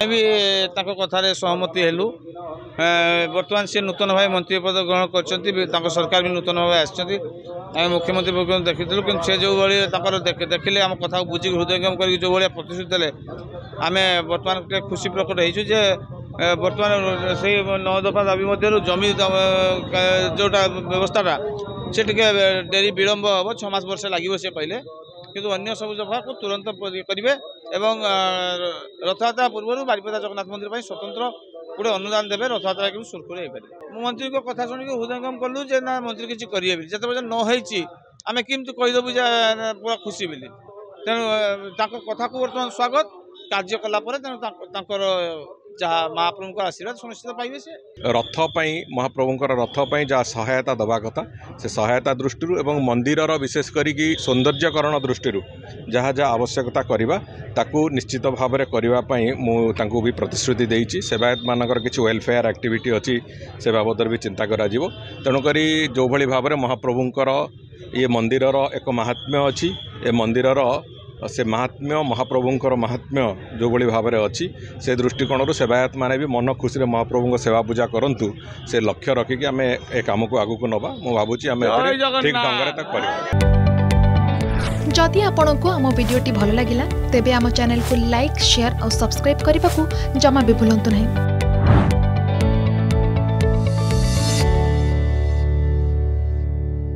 भी कथार सहमति हेलु बर्तमान सी नूतन भाव मंत्री पद ग्रहण कर सरकार भी नूतन भाव आम मुख्यमंत्री देखी कि से जो भाई देखिले आम कथा बुझी हृदयंगम कर जो भाई प्रतिश्रुति देले आम बर्तमान खुशी प्रकट हो बर्तमान से 9 दफा दाबी मध्य जमी जोटा व्यवस्थाटा से डेरी विलंब हम 6 मास वर्ष लगे सी कहले किंतु अन्य सब दफा को तुरंत करेंगे एवं रथयात्रा पूर्व बारिपदा जगन्नाथ मंदिर स्वतंत्र गोटे अनुदान देवे रथयात्रा कि सुरखुरी हो पारे मंत्री को कथा शुणिक हृदयंगम कलु जे ना मंत्री किसी करेंगे जिते बजे नई आम केमती कहीदेबू पूरा खुशी बोली तेणु कथा को बर्तमान स्वागत कार्य कलापर तेणु जहाँ महाप्रभु आशीर्वाद सुनिश्चित पाइबे से रथपाई महाप्रभुंर रथपाई जहाँ सहायता दवा कथा से सहायता दृष्टि एवं मंदिरर विशेष करी सौंदर्यकरण दृष्टि जहाँ जहाँ आवश्यकता करवा ताकू निश्चित भाव में करने मुझे भी प्रतिश्रुति देती सेवायत मानकर किसी वेलफेयर एक्टिविटी अच्छी से बाबद भी चिंता करा तेणुक जो भाई भाव में महाप्रभुंर ये मंदिरर एक महात्म्य अच्छी ए मंदिरर से महात्म्य महाप्रभुंर महात्म्य जो भाई भाव में अच्छी से दृष्टिकोण सेवायत माने भी मन खुशी महाप्रभु सेवा पूजा करूँ से लक्ष्य रखिकी आम ए कम को आगू नवा मु भावुँ आम ठीक ढंग से जदि आपंक आम भिडी भल लगा तेब आम चैनल को लाइक शेयर और सब्सक्राइब करने को जमा भी भूलु नहीं।